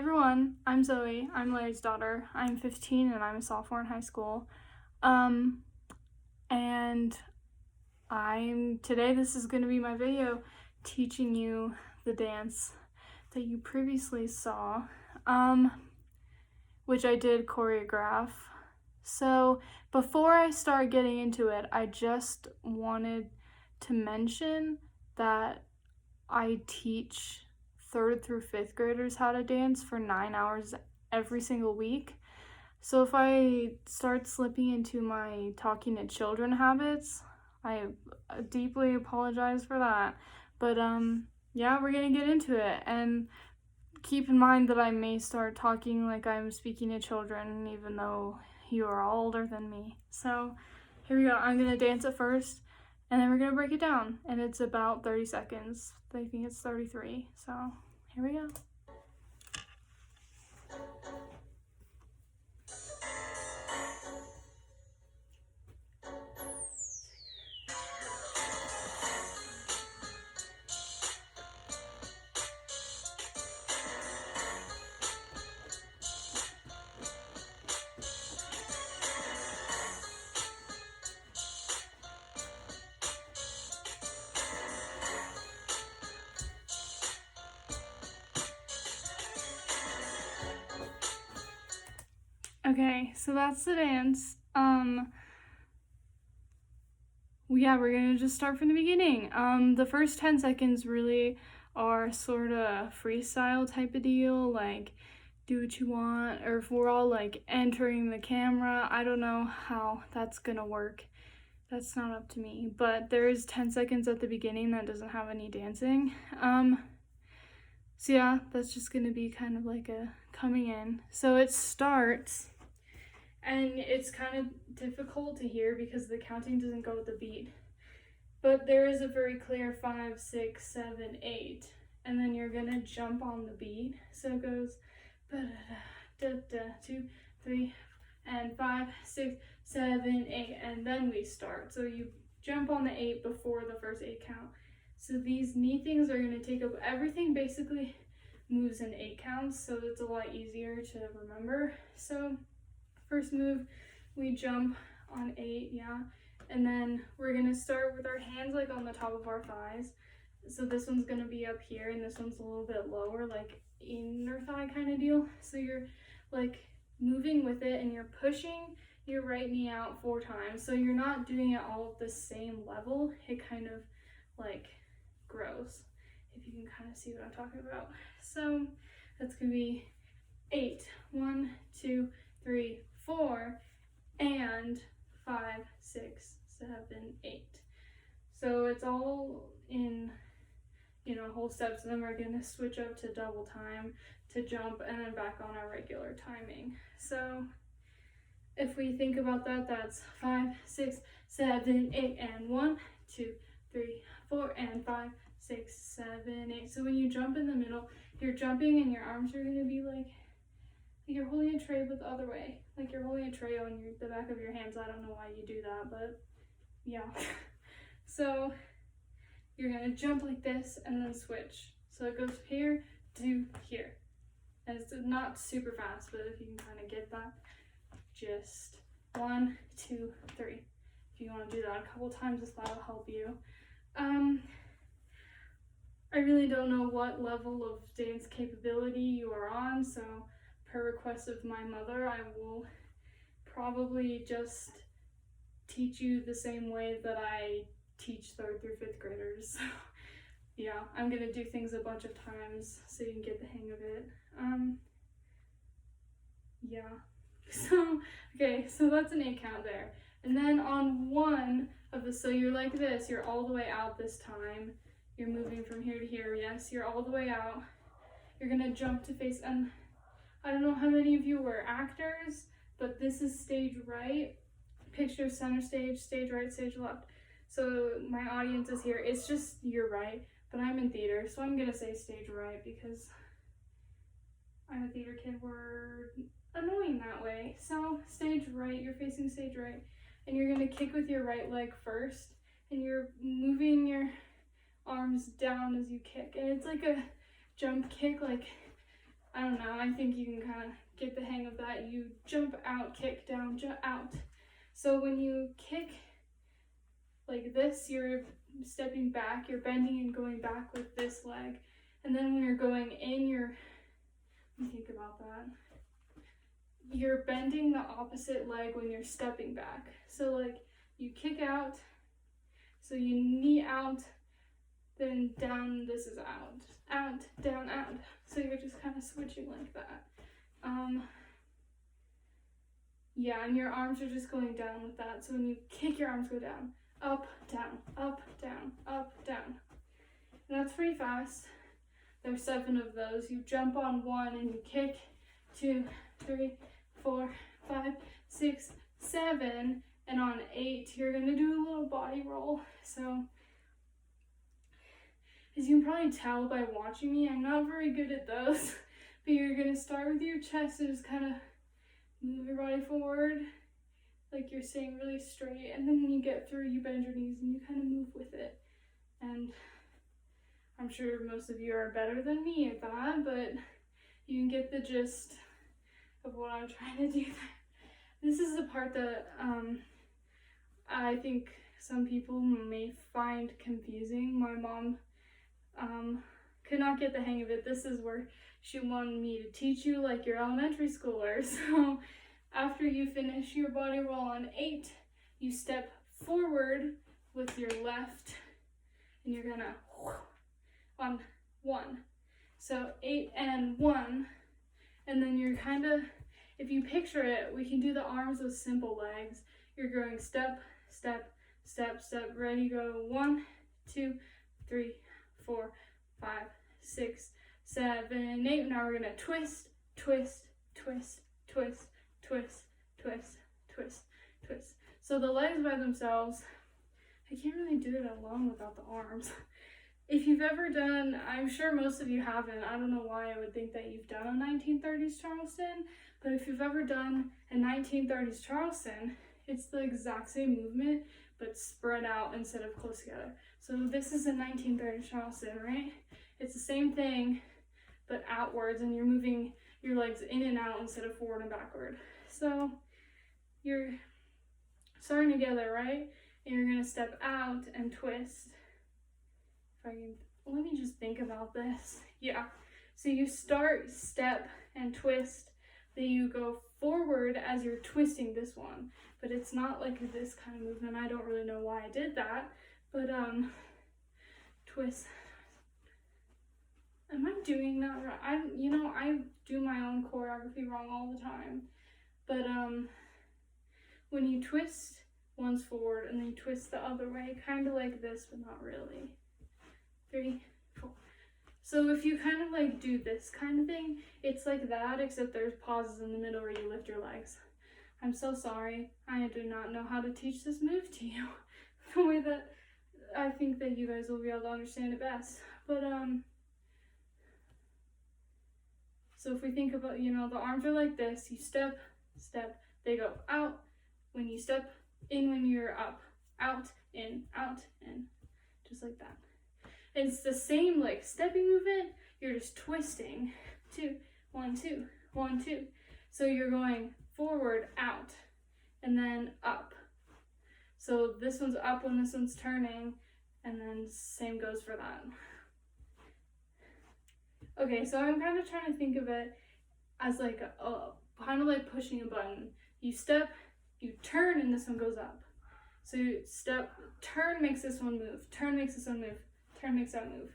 everyone, I'm Zoe. I'm Larry's daughter. I'm 15 and I'm a sophomore in high school. And today this is going to be my video teaching you the dance that you previously saw, which I did choreograph. So before I start getting into it, I just wanted to mention that I teach 3rd through 5th graders how to dance for 9 hours every single week. So if I start slipping into my talking to children habits, I deeply apologize for that. But yeah, we're gonna get into it, and keep in mind that I may start talking like I'm speaking to children even though you are all older than me. So here we go. I'm gonna dance it first, and then we're gonna break it down, and it's about 30 seconds. I think it's 33, so here we go. Okay, so that's the dance. Yeah, we're gonna just start from the beginning. The first 10 seconds really are sort of freestyle type of deal, like do what you want, or if we're all like entering the camera, I don't know how that's gonna work. That's not up to me, but there is 10 seconds at the beginning that doesn't have any dancing. So yeah, that's just gonna be kind of like a coming in. So it starts, and it's kind of difficult to hear because the counting doesn't go with the beat. But there is a very clear 5, 6, 7, 8. And then you're gonna jump on the beat. So it goes da-da-da, 2, 3, and 5, 6, 7, 8. And then we start. So you jump on the 8 before the first 8 count. So these knee things are gonna take up everything, basically moves in 8 counts. So it's a lot easier to remember. So first move, we jump on 8, yeah, and then we're gonna start with our hands like on the top of our thighs. So this one's gonna be up here, and this one's a little bit lower, like inner thigh kind of deal. So you're like moving with it, and you're pushing your right knee out 4 times. So you're not doing it all at the same level. It kind of like grows, if you can kind of see what I'm talking about. So that's gonna be 8, 1, 2, 3, 4, and 5, 6, 7, 8. So it's all in, whole steps, and then we're gonna switch up to double time to jump, and then back on our regular timing. So if we think about that, that's 5, 6, 7, 8, and 1, 2, 3, 4, and 5, 6, 7, 8. So when you jump in the middle, you're jumping and your arms are gonna be like you're holding a tray but the other way. Like you're holding a tray on the back of your hands. I don't know why you do that, but yeah. So you're gonna jump like this and then switch. So it goes here to here. And it's not super fast, but if you can kind of get that, just 1, 2, 3. If you want to do that a couple times, that'll help you. I really don't know what level of dance capability you are on, so per request of my mother, I will probably just teach you the same way that I teach 3rd through 5th graders. Yeah, I'm gonna do things a bunch of times so you can get the hang of it. Yeah. So, okay, so that's an 8 count there. And then on one of the, so you're like this, you're all the way out this time. You're moving from here to here, yes, you're all the way out. You're gonna jump to face, and I don't know how many of you were actors, but this is stage right. Picture center stage, stage right, stage left. So my audience is here. It's just your right, but I'm in theater, so I'm gonna say stage right because I'm a theater kid. We're annoying that way. So stage right, you're facing stage right, and you're gonna kick with your right leg first, and you're moving your arms down as you kick, and it's like a jump kick, like I don't know, I think you can kind of get the hang of that. You jump out, kick down, jump out. So when you kick like this, you're stepping back, you're bending and going back with this leg. And then when you're going in, let me think about that. You're bending the opposite leg when you're stepping back. So like you kick out, so you knee out, then down, this is out, down, out. So you're just kind of switching like that. Yeah, and your arms are just going down with that. So when you kick, your arms go down, up, down, up, down, up, down. And that's pretty fast. There's 7 of those. You jump on 1 and you kick, 2, 3, 4, 5, 6, 7. And on 8, you're gonna do a little body roll. So, as you can probably tell by watching me, I'm not very good at those. But you're gonna start with your chest and just kind of move your body forward, like you're staying really straight. And then when you get through, you bend your knees and you kind of move with it. And I'm sure most of you are better than me at that, but you can get the gist of what I'm trying to do there. This is the part that I think some people may find confusing. My mom could not get the hang of it. This is where she wanted me to teach you like your elementary schoolers. So after you finish your body roll on 8, you step forward with your left and you're gonna on 1. So 8 and 1, and then you're kind of, if you picture it, we can do the arms with simple legs. You're going step, step, step, step, ready, go 1, 2, 3, 4, 5, 6, 7, 8. Now we're gonna twist, twist, twist, twist, twist, twist, twist, twist. So the legs by themselves, I can't really do it alone without the arms. If you've ever done, I'm sure most of you haven't, I don't know why I would think that you've done a 1930s Charleston, but if you've ever done a 1930s Charleston, it's the exact same movement, but spread out instead of close together. So this is a 1930s Charleston, right? It's the same thing, but outwards, and you're moving your legs in and out instead of forward and backward. So you're starting together, right? And you're gonna step out and twist. Let me just think about this. Yeah, so you start, step, and twist, then you go forward as you're twisting this one, but it's not like this kind of movement. I don't really know why I did that, but twist. Am I doing that right? I do my own choreography wrong all the time, but when you twist one's forward and then you twist the other way, kind of like this, but not really. 3, 4. So if you kind of like do this kind of thing, it's like that, except there's pauses in the middle where you lift your legs. I'm so sorry. I do not know how to teach this move to you the way that I think that you guys will be able to understand it best. But so if we think about, the arms are like this. You step, step, they go out when you step, in when you're up, out, in, just like that. It's the same like stepping movement, you're just twisting. 2, 1, 2, 1, 2. So you're going forward, out, and then up. So this one's up when this one's turning, and then same goes for that. Okay, so I'm kind of trying to think of it as like kind of like pushing a button. You step, you turn, and this one goes up. So you step, turn makes this one move, turn makes this one move, turn makes that move.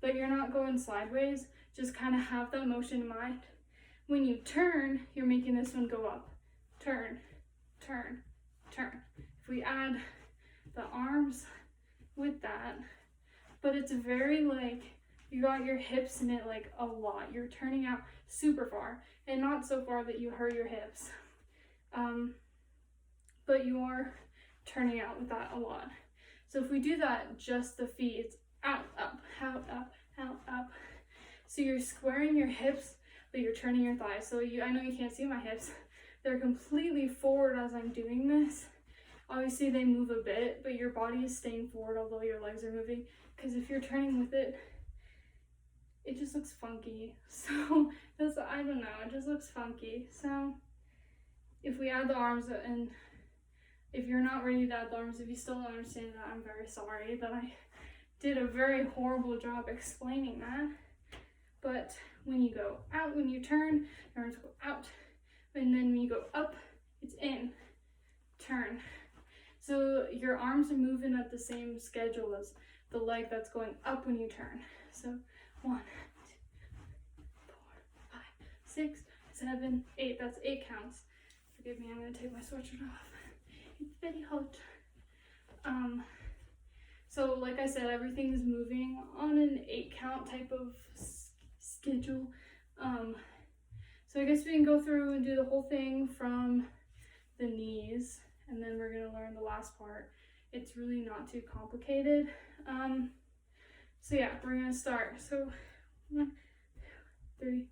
But you're not going sideways, just kind of have that motion in mind. When you turn, you're making this one go up. Turn, turn, turn. If we add the arms with that, but it's very like, you got your hips in it like a lot. You're turning out super far, and not so far that you hurt your hips. But you are turning out with that a lot. So if we do that, just the feet, it's out, up, out, up, out, up. So you're squaring your hips, but you're turning your thighs. So I know you can't see my hips. They're completely forward as I'm doing this. Obviously they move a bit, but your body is staying forward although your legs are moving. Because if you're turning with it, it just looks funky. So that's I don't know, it just looks funky. So if we add the arms, and if you're not ready to add the arms, if you still don't understand that, I'm very sorry that I did a very horrible job explaining that. But when you go out, when you turn, your arms go out, and then when you go up, it's in, turn. So your arms are moving at the same schedule as the leg that's going up when you turn. So 1, 2, 4, 5, 6, 7, 8. That's 8 counts. Forgive me, I'm gonna take my sweatshirt off. It's very hot. So like I said, everything is moving on an 8 count type of schedule. So I guess we can go through and do the whole thing from the knees, and then we're gonna learn the last part. It's really not too complicated. So yeah, we're gonna start. So 1, 2, 3,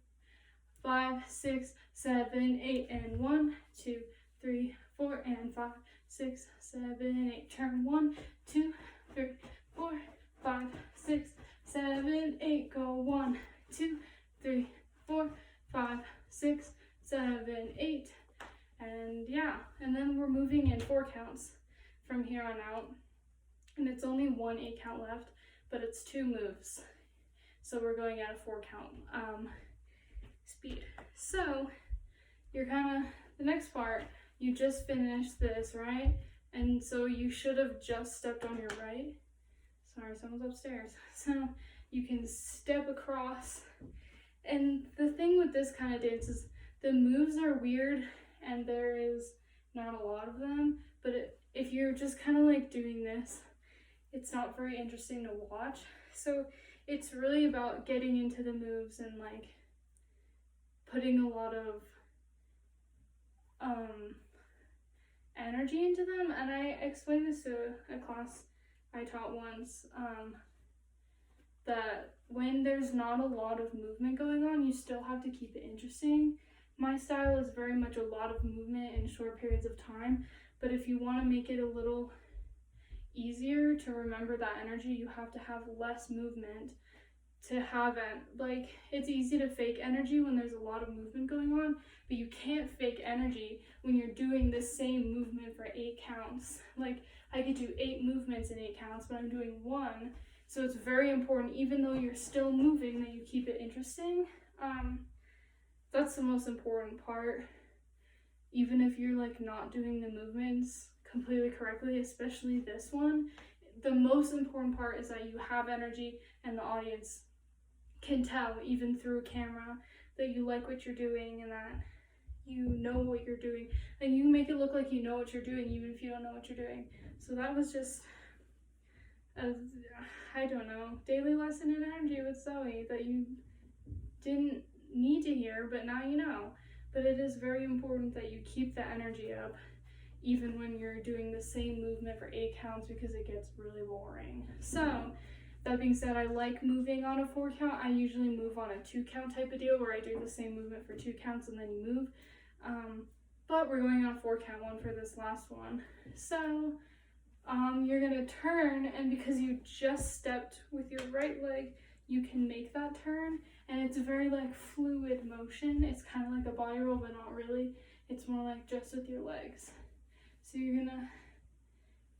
5, 6, 7, 8, and 1, 2, 3, 4, and 5, 6, 7, 8. Turn 1, 2, 3, 4, 5, 6, 7, 8. Go 1, 2, 3, 4, 5, 6, 7, 8. And yeah, and then we're moving in 4 counts from here on out. And it's only 1 8 count left, but it's 2 moves. So we're going at a 4 count speed. So you're the next part, you just finished this, right? And so you should have just stepped on your right. Sorry, someone's upstairs. So you can step across. And the thing with this kind of dance is the moves are weird and there is not a lot of them, but if you're just kind of like doing this, it's not very interesting to watch. So it's really about getting into the moves and like putting a lot of energy into them. And I explained this to a class I taught once, that when there's not a lot of movement going on, you still have to keep it interesting. My style is very much a lot of movement in short periods of time, but if you want to make it a little easier to remember that energy, you have to have less movement to have it. Like, it's easy to fake energy when there's a lot of movement going on, but you can't fake energy when you're doing the same movement for 8 counts. Like, I could do 8 movements in 8 counts, but I'm doing 1. So it's very important, even though you're still moving, that you keep it interesting. That's the most important part. Even if you're like not doing the movements completely correctly, especially this one, the most important part is that you have energy and the audience can tell, even through a camera, that you like what you're doing and that you know what you're doing. And you make it look like you know what you're doing, even if you don't know what you're doing. So that was just I don't know, daily lesson in energy with Zoe that you didn't need to hear, but now you know. But it is very important that you keep the energy up, even when you're doing the same movement for 8 counts, because it gets really boring. So, that being said, I like moving on a 4 count. I usually move on a 2 count type of deal, where I do the same movement for 2 counts and then you move. But we're going on a 4 count one for this last one. So, you're gonna turn, and because you just stepped with your right leg, you can make that turn, and it's a very like fluid motion. It's kind of like a body roll, but not really. It's more like just with your legs. So you're gonna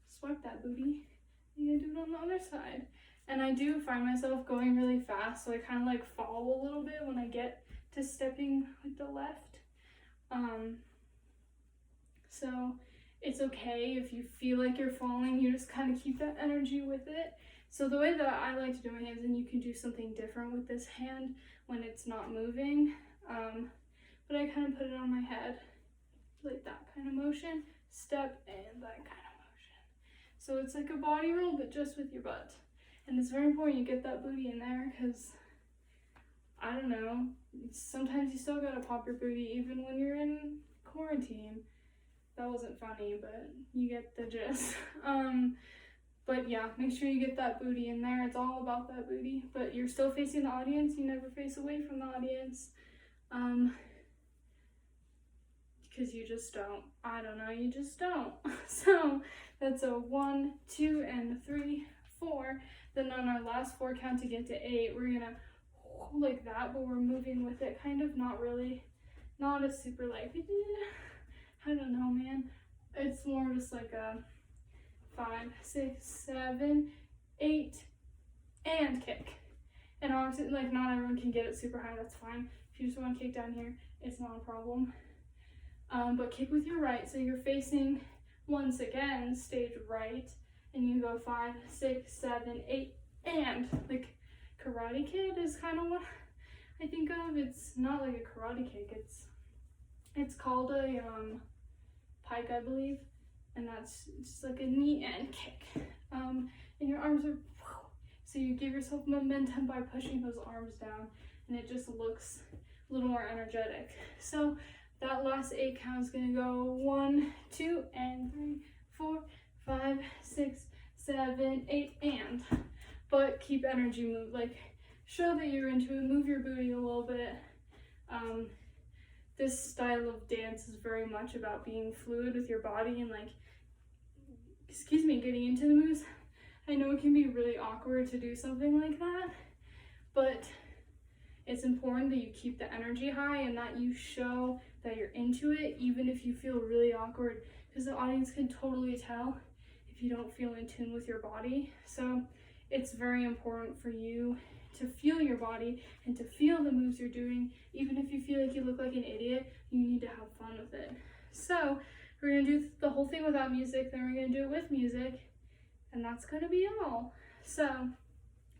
swipe that booty. You're gonna do it on the other side. And I do find myself going really fast, so I kind of like fall a little bit when I get to stepping with the left. So it's okay if you feel like you're falling, you just kind of keep that energy with it. So the way that I like to do my hands, and you can do something different with this hand when it's not moving, but I kind of put it on my head, like that kind of motion, step, and that kind of motion. So it's like a body roll, but just with your butt. And it's very important you get that booty in there, because, I don't know, sometimes you still gotta pop your booty even when you're in quarantine. That wasn't funny, but you get the gist. But yeah, make sure you get that booty in there. It's all about that booty, but you're still facing the audience. You never face away from the audience. Because you just don't. I don't know, you just don't. So that's a 1, 2, and 3, 4. Then on our last 4 count to get to 8, we're gonna like that, but we're moving with it, kind of, not really, not a super like, I don't know, man. It's more just like a 5, 6, 7, 8, and kick. And obviously, like, not everyone can get it super high, that's fine. If you just want to kick down here, it's not a problem. But kick with your right, so you're facing, once again, stage right, and you go 5, 6, 7, 8, and like Karate Kid is kind of what I think of. It's not like a karate kick, it's called a pike, I believe, and that's just like a knee and kick. And your arms are, so you give yourself momentum by pushing those arms down, and it just looks a little more energetic. So that last 8 count is gonna go 1, 2, and 3, 4, 5, 6, 7, 8, and. But keep energy, move, like show that you're into it, move your booty a little bit. This style of dance is very much about being fluid with your body and like, getting into the moves. I know it can be really awkward to do something like that, but it's important that you keep the energy high and that you show that you're into it, even if you feel really awkward, because the audience can totally tell if you don't feel in tune with your body. So it's very important for you to feel your body and to feel the moves you're doing. Even if you feel like you look like an idiot, you need to have fun with it. So we're gonna do the whole thing without music, then we're gonna do it with music, and that's gonna be all. So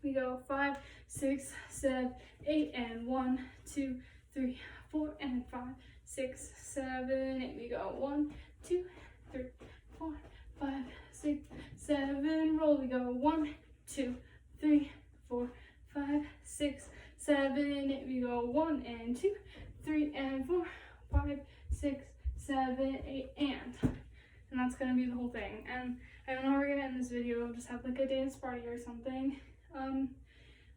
we go 5, 6, 7, 8, and 1, 2, 3, 4, and 5, 6, 7, 8. We go 1, 2, 3, 4, 5, 6, 7. Roll. We go 1, 2, 3, 4, 5, 6, 7, 8. We go 1 and 2, 3 and 4, 5, 6, 7, 8, and that's gonna be the whole thing. And I don't know how we're gonna end this video. I'll just have like a dance party or something.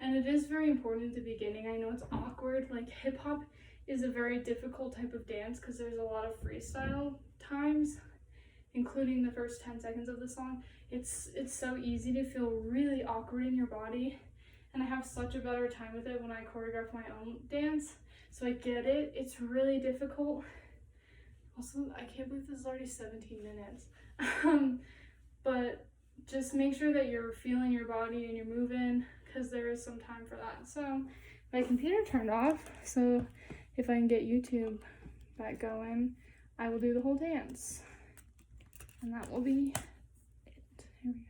And it is very important at the beginning. I know it's awkward. Like hip hop is a very difficult type of dance because there's a lot of freestyle times, including the first 10 seconds of the song. It's so easy to feel really awkward in your body, and I have such a better time with it when I choreograph my own dance. So I get it. It's really difficult. Also, I can't believe this is already 17 minutes. But just make sure that you're feeling your body and you're moving, because there is some time for that. So my computer turned off, so if I can get YouTube back going, I will do the whole dance. And that will be it. Here we go.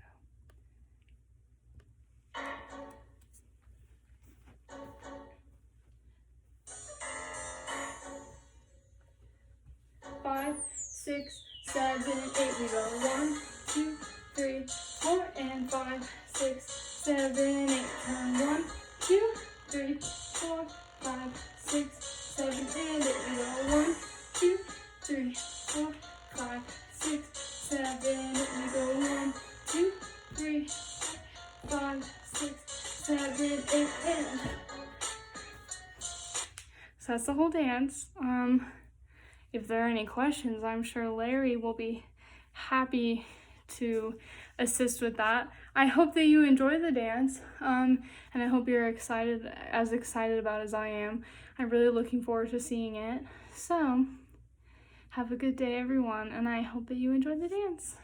5, 6, 7, 8. We go 1, 2, 3, 4, and 5, 6, 7, 8. Turn 1, 2, 3, 4, 5, 6, 7, and 8. We go 1, 2, 3, 4, 5, 6, 7, 8. We go 1, 2, 3, 5, 6, 7, 8, and. So that's the whole dance. If there are any questions, I'm sure Larry will be happy to assist with that. I hope that you enjoy the dance, and I hope you're as excited about it as I am. I'm really looking forward to seeing it. So, have a good day, everyone, and I hope that you enjoy the dance.